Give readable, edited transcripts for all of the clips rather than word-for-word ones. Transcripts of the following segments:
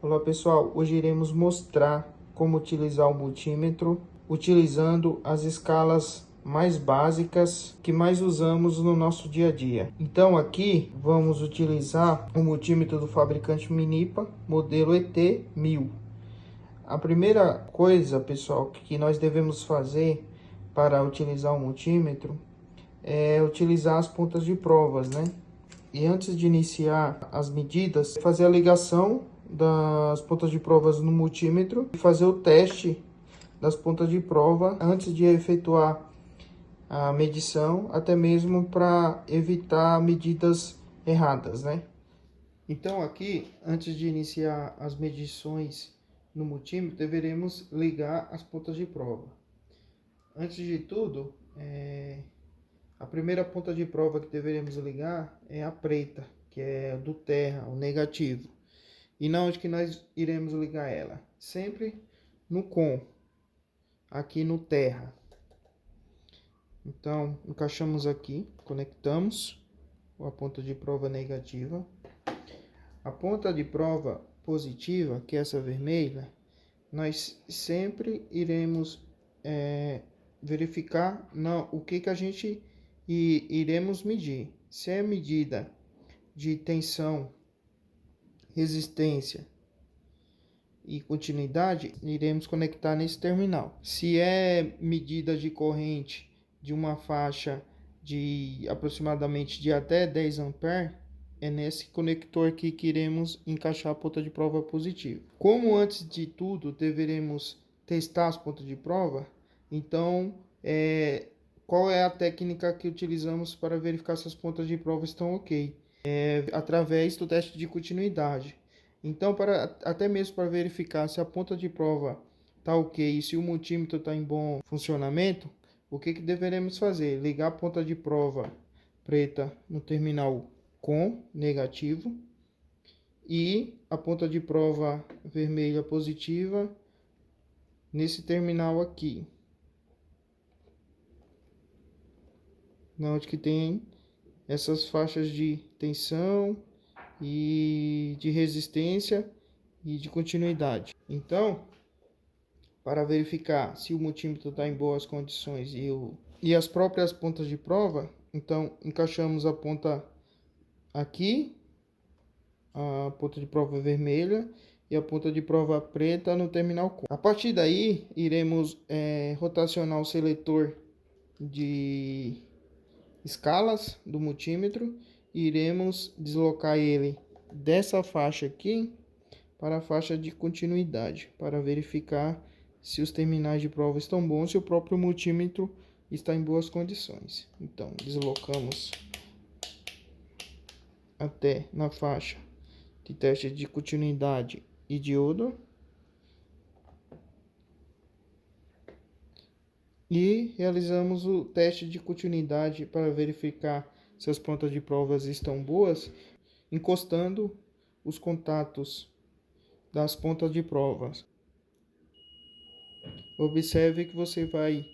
Olá pessoal, hoje iremos mostrar como utilizar o multímetro utilizando as escalas mais básicas que mais usamos no nosso dia a dia. Então aqui vamos utilizar o multímetro do fabricante Minipa, modelo ET1000. A primeira coisa, pessoal, que nós devemos fazer para utilizar o multímetro é utilizar as pontas de provas, né? E antes de iniciar as medidas, fazer a ligação das pontas de provas no multímetro e fazer o teste das pontas de prova antes de efetuar a medição, até mesmo para evitar medidas erradas, né? Então aqui, antes de iniciar as medições no multímetro, deveremos ligar as pontas de prova. Antes de tudo, a primeira ponta de prova que deveremos ligar é a preta, que é do terra, o negativo. E na onde que nós iremos ligar ela? Sempre no com, aqui no terra. Então, encaixamos aqui, conectamos a ponta de prova negativa. A ponta de prova positiva, que é essa vermelha, nós sempre iremos verificar o que a gente iremos medir. Se é medida de tensão, resistência e continuidade, iremos conectar nesse terminal. Se é medida de corrente de uma faixa de aproximadamente de até 10 amperes, é nesse conector aqui que iremos encaixar a ponta de prova positiva. Como antes de tudo deveremos testar as pontas de prova, então qual é a técnica que utilizamos para verificar se as pontas de prova estão ok? Através do teste de continuidade. Então, até mesmo para verificar se a ponta de prova está ok e se o multímetro está em bom funcionamento, o que deveremos fazer? Ligar a ponta de prova preta no terminal com negativo e a ponta de prova vermelha positiva nesse terminal aqui, onde que tem essas faixas de tensão e de resistência e de continuidade. Então, para verificar se o multímetro está em boas condições e as próprias pontas de prova, então encaixamos a ponta aqui, a ponta de prova vermelha e a ponta de prova preta no terminal com. A partir daí, iremos rotacionar o seletor de escalas do multímetro e iremos deslocar ele dessa faixa aqui para a faixa de continuidade, para verificar se os terminais de prova estão bons e o próprio multímetro está em boas condições. Então, deslocamos até na faixa de teste de continuidade e diodo e realizamos o teste de continuidade para verificar se as pontas de provas estão boas, encostando os contatos das pontas de provas. Observe que você vai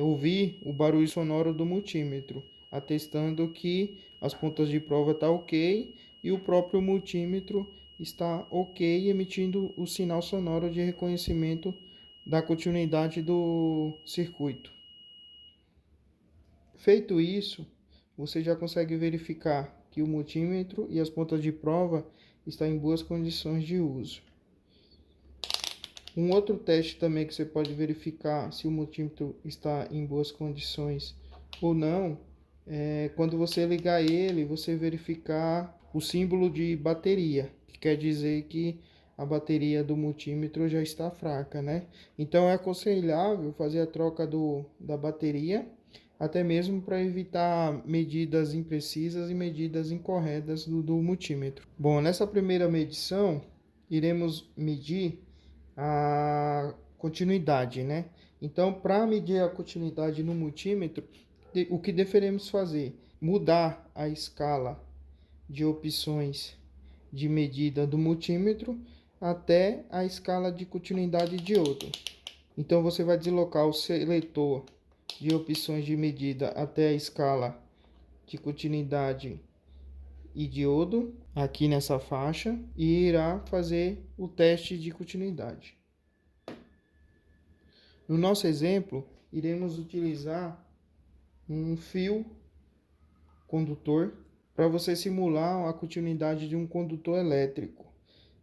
ouvir o barulho sonoro do multímetro, atestando que as pontas de prova estão ok e o próprio multímetro está ok, emitindo o sinal sonoro de reconhecimento da continuidade do circuito. Feito isso, você já consegue verificar que o multímetro e as pontas de prova estão em boas condições de uso. Um outro teste também que você pode verificar se o multímetro está em boas condições ou não, é quando você ligar ele, você verificar o símbolo de bateria, que quer dizer que a bateria do multímetro já está fraca, né? Então é aconselhável fazer a troca da bateria, até mesmo para evitar medidas imprecisas e medidas incorretas do multímetro. Bom, nessa primeira medição, iremos medir a continuidade, né? Então, para medir a continuidade no multímetro, o que deveremos fazer? Mudar a escala de opções de medida do multímetro até a escala de continuidade de diodo. Então, você vai deslocar o seletor de opções de medida até a escala de continuidade e diodo aqui nessa faixa e irá fazer o teste de continuidade. No nosso exemplo, iremos utilizar um fio condutor para você simular a continuidade de um condutor elétrico.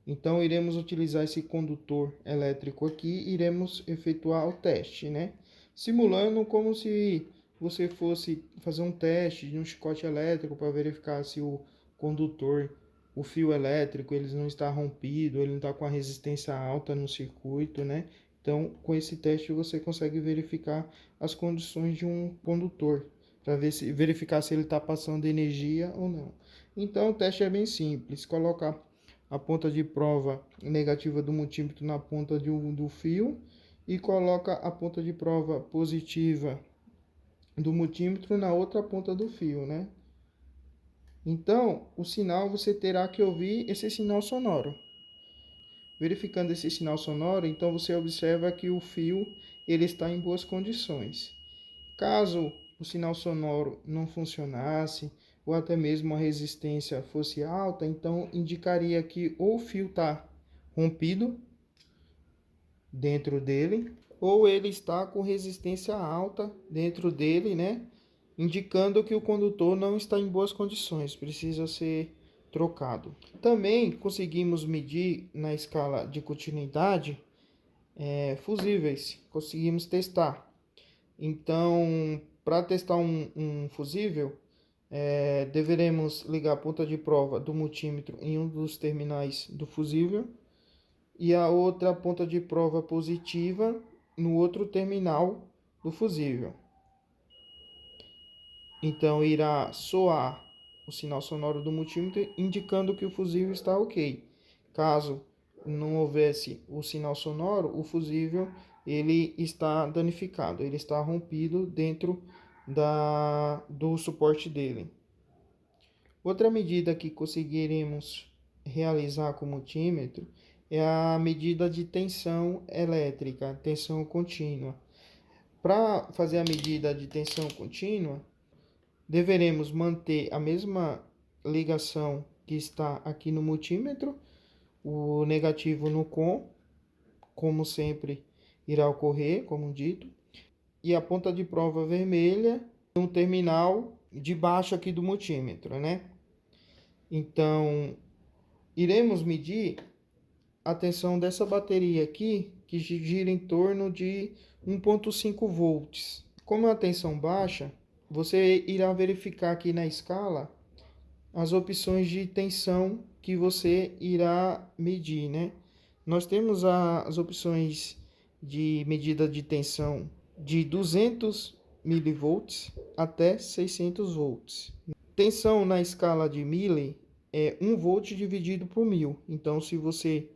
Então, iremos utilizar esse condutor elétrico aqui e iremos efetuar o teste, né? Simulando como se você fosse fazer um teste de um chicote elétrico para verificar se o condutor, o fio elétrico, ele não está rompido, ele não está com a resistência alta no circuito, né? Então, com esse teste você consegue verificar as condições de um condutor, para verificar se ele está passando energia ou não. Então, o teste é bem simples. Coloca a ponta de prova negativa do multímetro na ponta do fio e coloca a ponta de prova positiva do multímetro na outra ponta do fio, né? Então, o sinal você terá que ouvir esse sinal sonoro. Verificando esse sinal sonoro, então você observa que o fio ele está em boas condições. Caso o sinal sonoro não funcionasse ou até mesmo a resistência fosse alta, então indicaria que ou o fio está rompido dentro dele ou ele está com resistência alta dentro dele, né? Indicando que o condutor não está em boas condições, precisa ser trocado. Também conseguimos medir na escala de continuidade fusíveis, conseguimos testar. Então, para testar um fusível, deveremos ligar a ponta de prova do multímetro em um dos terminais do fusível e a outra ponta de prova positiva no outro terminal do fusível. Então, irá soar o sinal sonoro do multímetro indicando que o fusível está ok. Caso não houvesse o sinal sonoro, o fusível ele está danificado, ele está rompido dentro do suporte dele. Outra medida que conseguiremos realizar com o multímetro é a medida de tensão elétrica, tensão contínua. Para fazer a medida de tensão contínua, deveremos manter a mesma ligação que está aqui no multímetro, o negativo no COM, como sempre irá ocorrer, como dito, e a ponta de prova vermelha no terminal de baixo aqui do multímetro, né? Então, iremos medir a tensão dessa bateria aqui, que gira em torno de 1,5 volts. Como a tensão baixa, você irá verificar aqui na escala as opções de tensão que você irá medir, né? Nós temos as opções de medida de tensão de 200 milivolts até 600 volts. Tensão na escala de Mealy é 1 volt dividido por 1000. Então, se você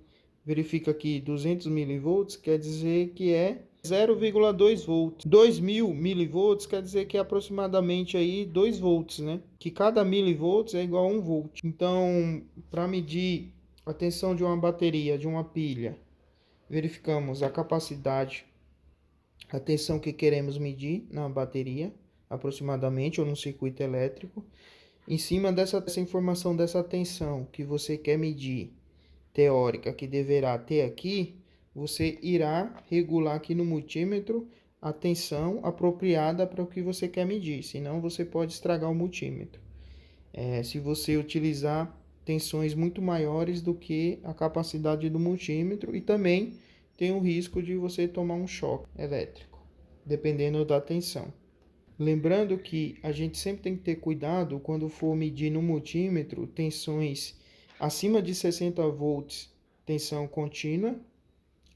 verifica aqui 200 milivolts, quer dizer que é 0,2 volts. 2000 milivolts quer dizer que é aproximadamente aí 2 volts, né? Que cada milivolts é igual a 1 volt. Então, para medir a tensão de uma bateria, de uma pilha, verificamos a capacidade, a tensão que queremos medir na bateria, aproximadamente, ou no circuito elétrico. Em cima dessa informação, dessa tensão que você quer medir, teórica, que deverá ter aqui, você irá regular aqui no multímetro a tensão apropriada para o que você quer medir, senão você pode estragar o multímetro. Se você utilizar tensões muito maiores do que a capacidade do multímetro, e também tem o risco de você tomar um choque elétrico, dependendo da tensão. Lembrando que a gente sempre tem que ter cuidado quando for medir no multímetro tensões acima de 60 volts, tensão contínua,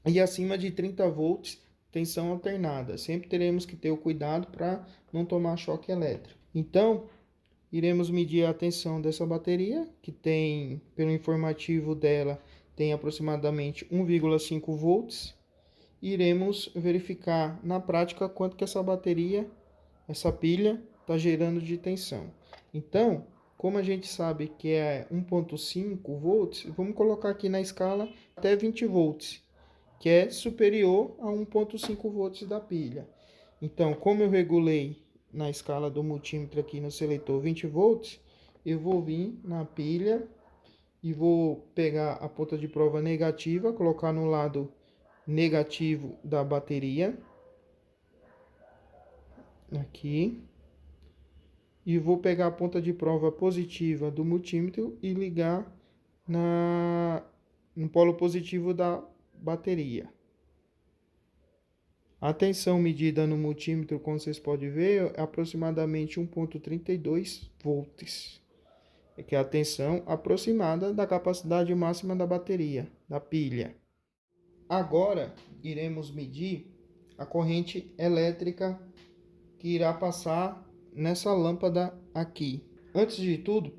e acima de 30 volts, tensão alternada. Sempre teremos que ter o cuidado para não tomar choque elétrico. Então, iremos medir a tensão dessa bateria, que tem, pelo informativo dela, tem aproximadamente 1,5 volts. Iremos verificar na prática quanto que essa bateria, essa pilha, está gerando de tensão. Então, como a gente sabe que é 1,5 volts, vamos colocar aqui na escala até 20 volts, que é superior a 1,5 volts da pilha. Então, como eu regulei na escala do multímetro aqui no seletor 20 volts, eu vou vir na pilha e vou pegar a ponta de prova negativa, colocar no lado negativo da bateria, aqui, e vou pegar a ponta de prova positiva do multímetro e ligar no polo positivo da bateria. A tensão medida no multímetro, como vocês podem ver, é aproximadamente 1,32 volts, que é a tensão aproximada da capacidade máxima da bateria, da pilha. Agora, iremos medir a corrente elétrica que irá passar nessa lâmpada aqui. Antes de tudo,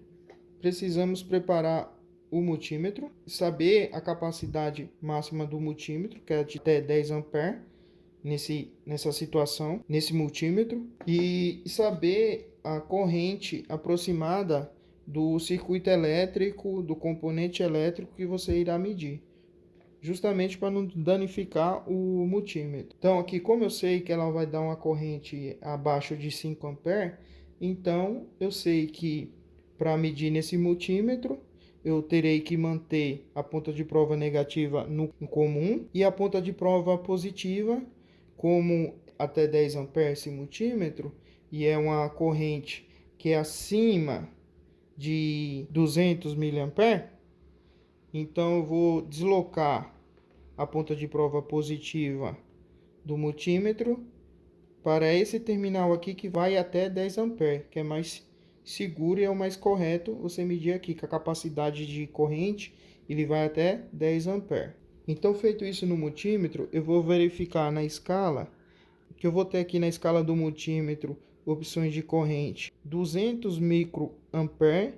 precisamos preparar o multímetro, saber a capacidade máxima do multímetro, que é de até 10 amperes, nessa situação, nesse multímetro, e saber a corrente aproximada do circuito elétrico, do componente elétrico que você irá medir, justamente para não danificar o multímetro. Então aqui, como eu sei que ela vai dar uma corrente abaixo de 5 amperes, então eu sei que para medir nesse multímetro, eu terei que manter a ponta de prova negativa no comum e a ponta de prova positiva, como até 10 amperes esse multímetro, e é uma corrente que é acima de 200 miliamperes, então eu vou deslocar a ponta de prova positiva do multímetro para esse terminal aqui que vai até 10 amperes, que é mais seguro e é o mais correto você medir aqui, que a capacidade de corrente ele vai até 10 amperes. Então, feito isso no multímetro, eu vou verificar na escala, que eu vou ter aqui na escala do multímetro opções de corrente 200 microampere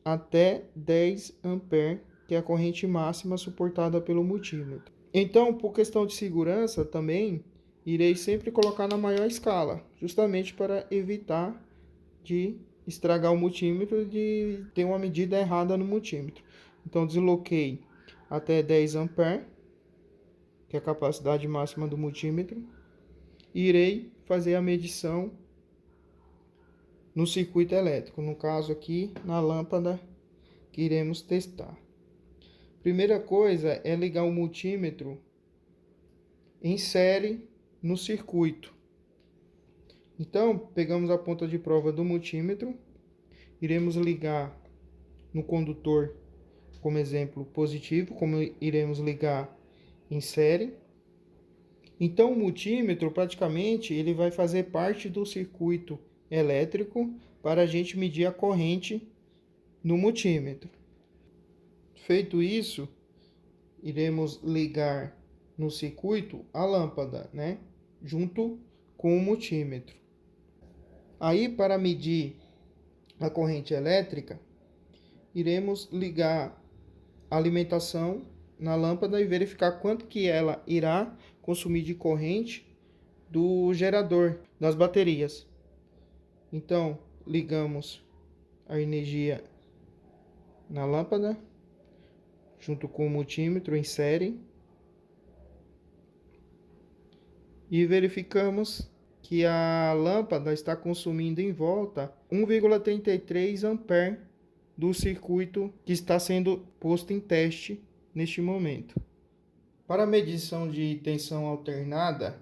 até 10 amperes, que é a corrente máxima suportada pelo multímetro. Então, por questão de segurança também, irei sempre colocar na maior escala, justamente para evitar de estragar o multímetro e de ter uma medida errada no multímetro. Então, desloquei até 10 amperes, que é a capacidade máxima do multímetro, e irei fazer a medição no circuito elétrico, no caso aqui na lâmpada que iremos testar. Primeira coisa é ligar o multímetro em série no circuito. Então, pegamos a ponta de prova do multímetro, iremos ligar no condutor, como exemplo, positivo, como iremos ligar em série. Então, o multímetro, praticamente, ele vai fazer parte do circuito elétrico para a gente medir a corrente no multímetro. Feito isso, iremos ligar no circuito a lâmpada, né? Junto com o multímetro. Aí, para medir a corrente elétrica, iremos ligar a alimentação na lâmpada e verificar quanto que ela irá consumir de corrente do gerador das baterias. Então, ligamos a energia na lâmpada junto com o multímetro em série e verificamos que a lâmpada está consumindo em volta 1,33 ampere do circuito que está sendo posto em teste neste momento. Para a medição de tensão alternada,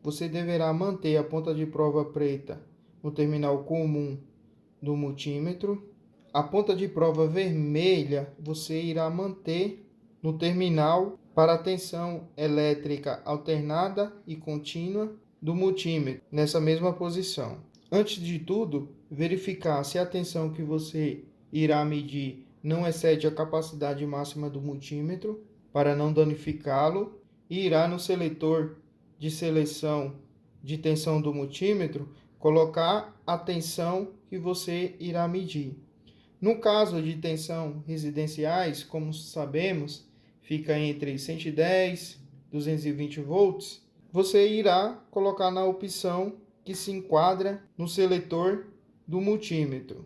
você deverá manter a ponta de prova preta no terminal comum do multímetro. A ponta de prova vermelha você irá manter no terminal para a tensão elétrica alternada e contínua do multímetro, nessa mesma posição. Antes de tudo, verificar se a tensão que você irá medir não excede a capacidade máxima do multímetro, para não danificá-lo, e irá no seletor de seleção de tensão do multímetro colocar a tensão que você irá medir. No caso de tensão residenciais, como sabemos, fica entre 110 e 220 volts, você irá colocar na opção que se enquadra no seletor do multímetro.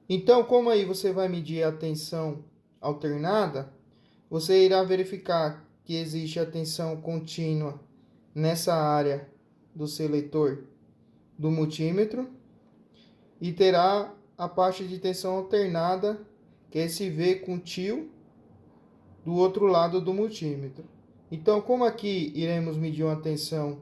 Então, como aí você vai medir a tensão alternada, você irá verificar que existe a tensão contínua nessa área do seletor do multímetro e terá a parte de tensão alternada, que é esse V com tio, do outro lado do multímetro. Então, como aqui iremos medir uma tensão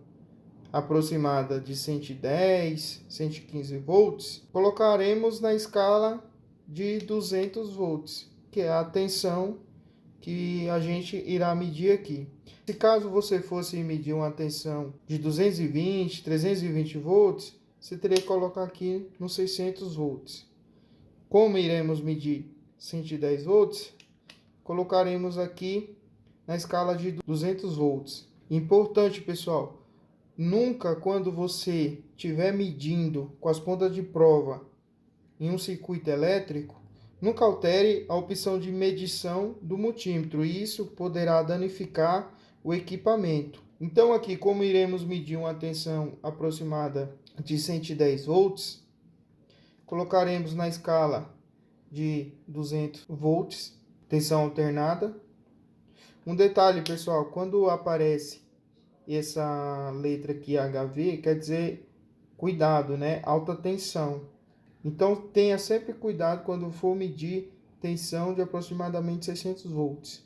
aproximada de 110, 115 volts, colocaremos na escala de 200 volts, que é a tensão que a gente irá medir aqui. Se caso você fosse medir uma tensão de 220, 320 volts, você teria que colocar aqui nos 600 volts. Como iremos medir 110 volts, colocaremos aqui na escala de 200 volts. Importante, pessoal, nunca quando você estiver medindo com as pontas de prova em um circuito elétrico, nunca altere a opção de medição do multímetro, e isso poderá danificar o equipamento. Então aqui, como iremos medir uma tensão aproximada de 110 volts, colocaremos na escala de 200 volts, tensão alternada. Um detalhe, pessoal, quando aparece essa letra aqui HV, quer dizer cuidado, né? Alta tensão. Então tenha sempre cuidado quando for medir tensão de aproximadamente 600 volts,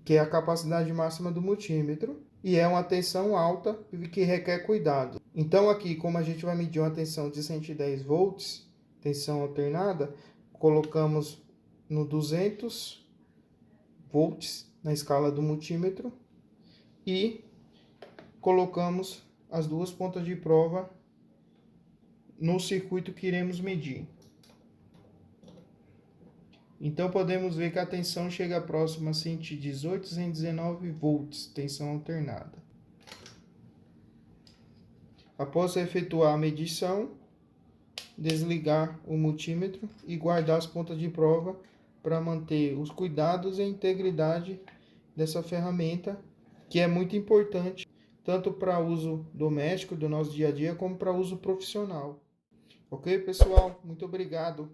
que é a capacidade máxima do multímetro, e é uma tensão alta que requer cuidado. Então aqui, como a gente vai medir uma tensão de 110 volts, tensão alternada, colocamos no 200 volts na escala do multímetro e colocamos as duas pontas de prova no circuito que iremos medir. Então podemos ver que a tensão chega próxima a 118, 119 volts, tensão alternada. Após efetuar a medição, desligar o multímetro e guardar as pontas de prova para manter os cuidados e a integridade dessa ferramenta, que é muito importante tanto para uso doméstico do nosso dia a dia como para uso profissional. Ok, pessoal? Muito obrigado.